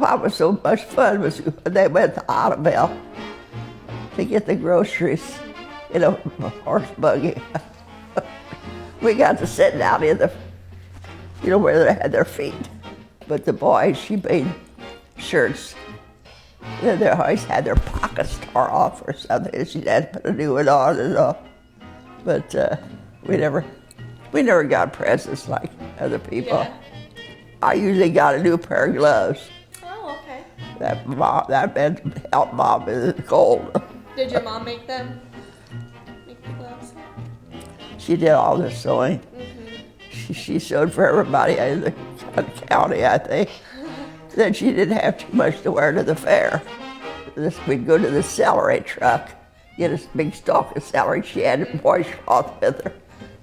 what was so much fun was when they went to Otterville to get the groceries in a horse buggy. We got to sit down in the, where they had their feet. But the boys, she made shirts. They always had their pockets tore off or something. She had to put a new one on and all. But we never got presents like other people. Yeah. I usually got a new pair of gloves. Oh, okay. That meant to help Mom in the cold. Did your mom make them? Make the gloves? She did all the sewing. Mm-hmm. She sewed for everybody in the county, I think. Then she didn't have too much to wear to the fair. We'd go to the celery truck, get a big stalk of celery. She had a washcloth with her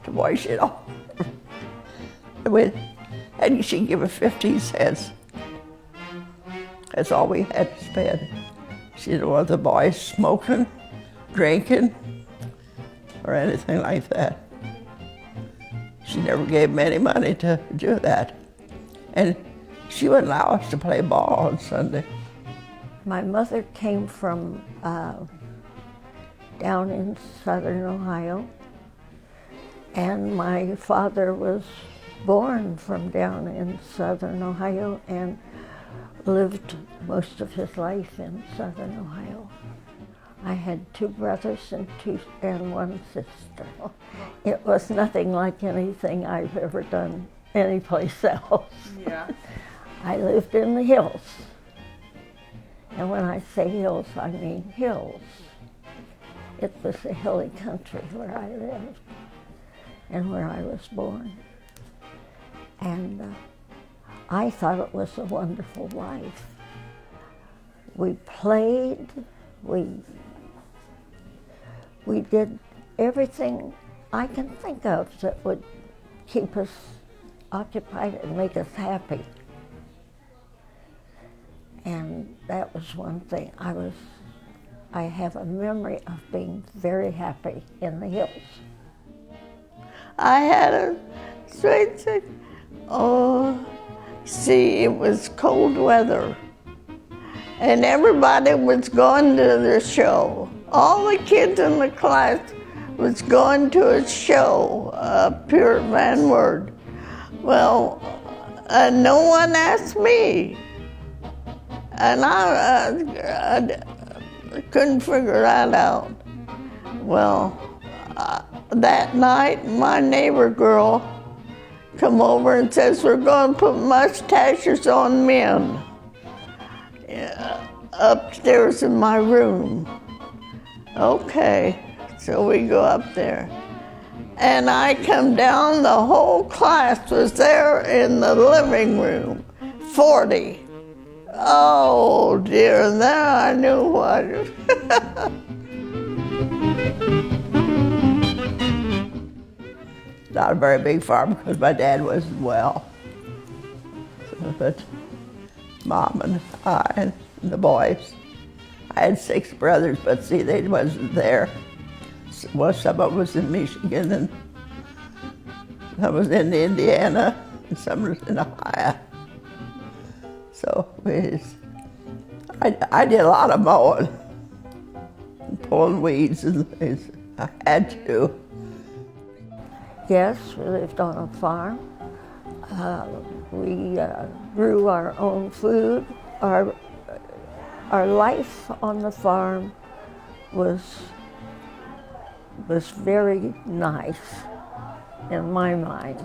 to wash it off. And she'd give us 15 cents. That's all we had to spend. She didn't want the boys smoking, drinking, or anything like that. She never gave them any money to do that. And she wouldn't allow us to play ball on Sunday. My mother came from down in southern Ohio, and my father was born from down in southern Ohio and lived most of his life in southern Ohio. I had 2 brothers and 1 sister. It was nothing like anything I've ever done anyplace else. Yeah. I lived in the hills. And when I say hills, I mean hills. It was a hilly country where I lived and where I was born. And I thought it was a wonderful life. We played, we did everything I can think of that would keep us occupied and make us happy. And that was one thing. I have a memory of being very happy in the hills. I had a sweet sick. Oh, see, it was cold weather. And everybody was going to the show. All the kids in the class was going to a show up here at Van Wert. Well, no one asked me. And I couldn't figure that out. Well, that night, my neighbor girl come over and says, we're going to put mustaches on men upstairs in my room. Okay, so we go up there. And I come down, the whole class was there in the living room, 40. Oh dear, there I knew what. Not a very big farm because my dad wasn't well. But Mom and I and the boys. I had 6 brothers, but see, they wasn't there. Well, some of them was in Michigan, and some was in Indiana, and some was in Ohio. So I did a lot of mowing and pulling weeds and things. I had to. Yes, we lived on a farm. We grew our own food. Our life on the farm was very nice in my mind.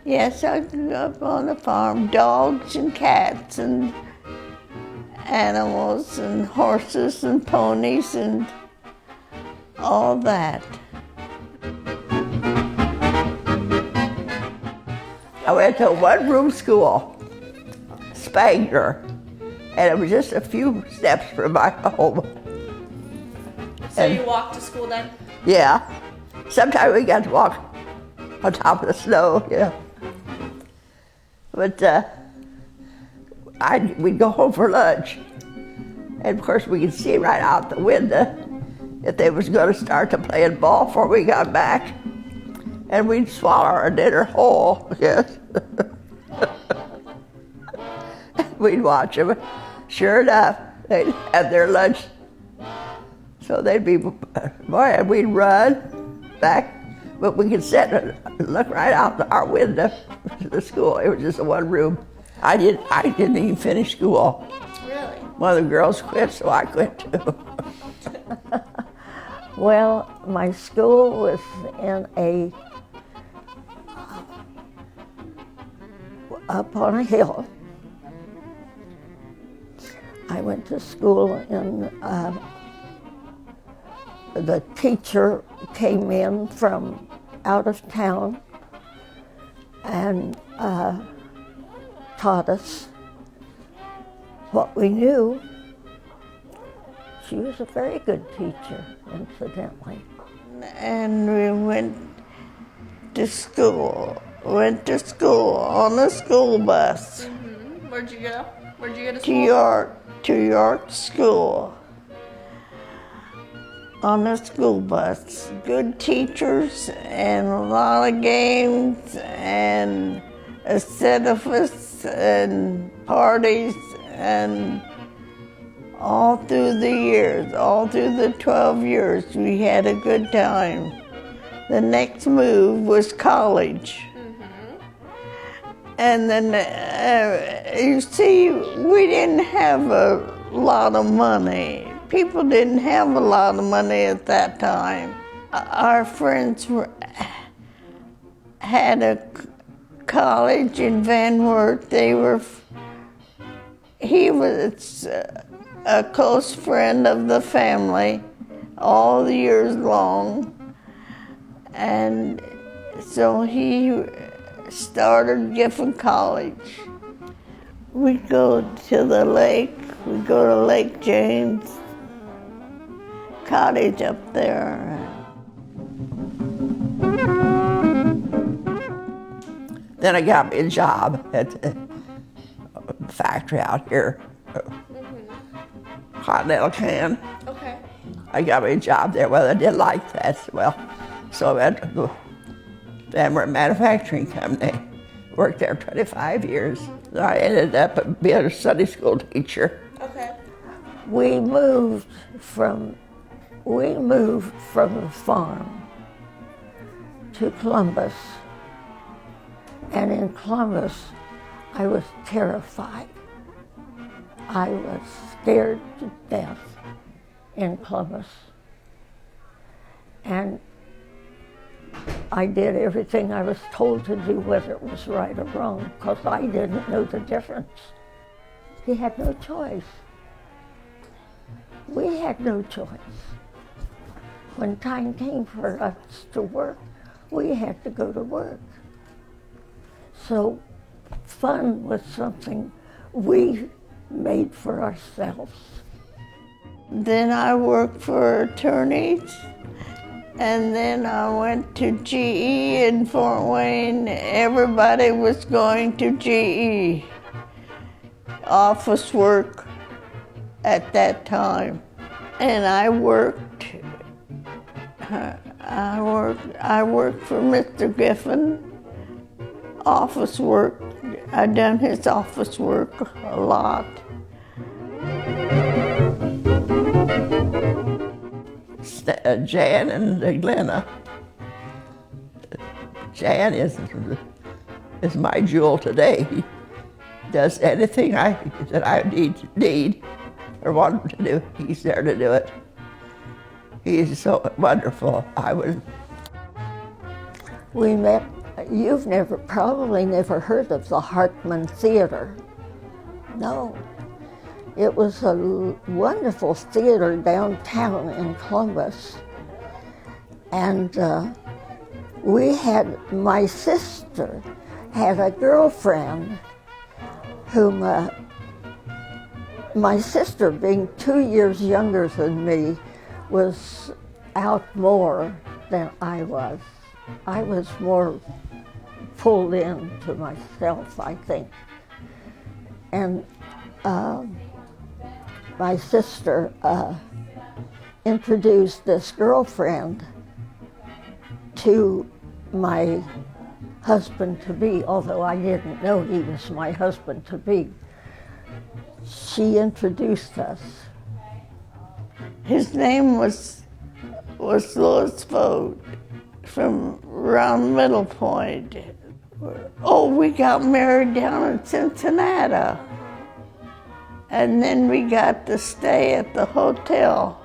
Yes, I grew up on the farm, dogs and cats and animals and horses and ponies and all that. I went to a one-room school, Spangler, and it was just a few steps from my home. So you walked to school then? Yeah. Sometimes we got to walk on top of the snow, yeah. But we'd go home for lunch. And of course we could see right out the window if they was going to start to playing ball before we got back. And we'd swallow our dinner whole, yes. we'd watch them. Sure enough, they'd have their lunch. So they'd be, boy, and we'd run back, but we could sit and look right out our window to the school. It was just a one room. I didn't even finish school. Really? One of the girls quit, so I quit too. Well, my school was in up on a hill. I went to school in, the teacher came in from out of town and taught us what we knew. She was a very good teacher, incidentally. And we went to school on a school bus Where'd you go? Where'd you go to to school? York School. On a school bus. Good teachers and a lot of games and a set of us and parties and all through the years, all through the 12 years, we had a good time. The next move was college. And then, you see, we didn't have a lot of money. People didn't have a lot of money at that time. Our friends had a college in Van Wert. He was a close friend of the family all the years long. And so he started Giffen College. We'd go to the lake. We'd go to Lake James Cottage up there. Then I got me a job at the factory out here, Continental Can. Okay. I got me a job there. Well, I didn't like that. Well, so I went to the Wert Manufacturing Company. Worked there 25 years. I ended up being a Sunday school teacher. Okay. We moved from the farm to Columbus. And in Columbus, I was terrified. I was scared to death in Columbus. And I did everything I was told to do, whether it was right or wrong, because I didn't know the difference. He had no choice. We had no choice. When time came for us to work, we had to go to work. So fun was something we made for ourselves. Then I worked for attorneys, and then I went to GE in Fort Wayne. Everybody was going to GE. Office work at that time. And I worked for Mr. Giffen. Office work. I done his office work a lot. Jan and Glenna. Jan is my jewel today. He does anything that I need or want him to do. He's there to do it. He's so wonderful. We met, you've probably never heard of the Hartman Theater. No. It was a wonderful theater downtown in Columbus. And my sister had a girlfriend whom, my sister being 2 years younger than me, was out more than I was. I was more pulled in to myself, I think. And my sister introduced this girlfriend to my husband-to-be, although I didn't know he was my husband-to-be. she introduced us. His name was Louis Vogt from around Middle Point. Oh, we got married down in Cincinnati. And then we got to stay at the hotel.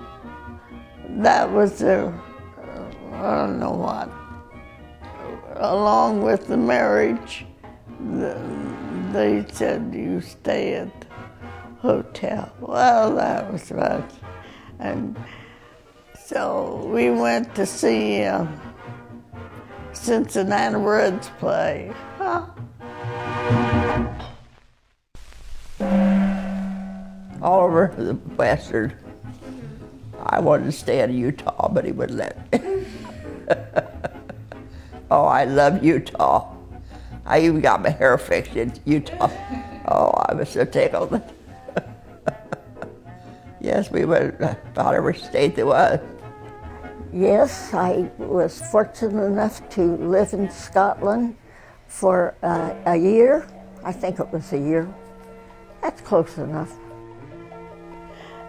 That was I don't know what. Along with the marriage, they said you stay at the hotel. Well, that was right. And so we went to see Cincinnati Reds play. Huh? Oliver, the bastard, I wanted to stay in Utah, but he wouldn't let me. Oh, I love Utah. I even got my hair fixed in Utah. Oh, I was so tickled. Yes, we went about every state there was. Yes, I was fortunate enough to live in Scotland for a year. I think it was a year. That's close enough.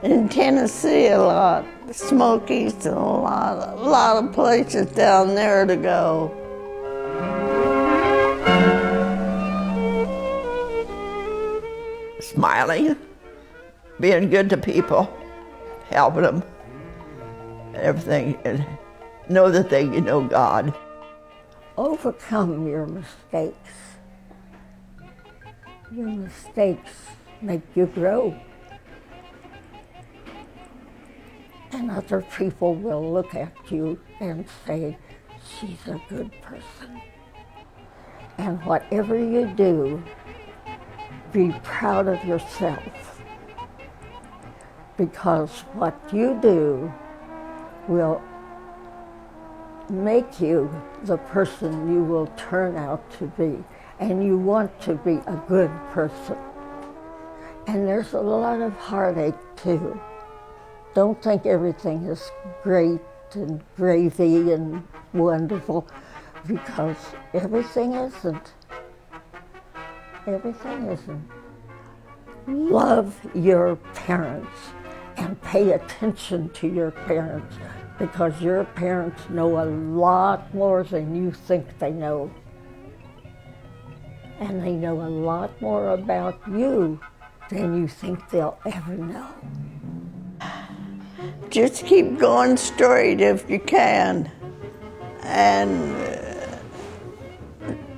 In Tennessee a lot, Smokies, and a lot of places down there to go. Smiling, being good to people, helping them, and everything, and know that they know God. Overcome your mistakes. Your mistakes make you grow. And other people will look at you and say, she's a good person. And whatever you do, be proud of yourself. Because what you do will make you the person you will turn out to be. And you want to be a good person. And there's a lot of heartache too. Don't think everything is great and gravy and wonderful, because everything isn't. Everything isn't. Love your parents and pay attention to your parents, because your parents know a lot more than you think they know. And they know a lot more about you than you think they'll ever know. Just keep going straight if you can, and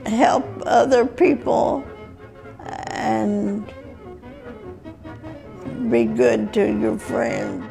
help other people, and be good to your friends.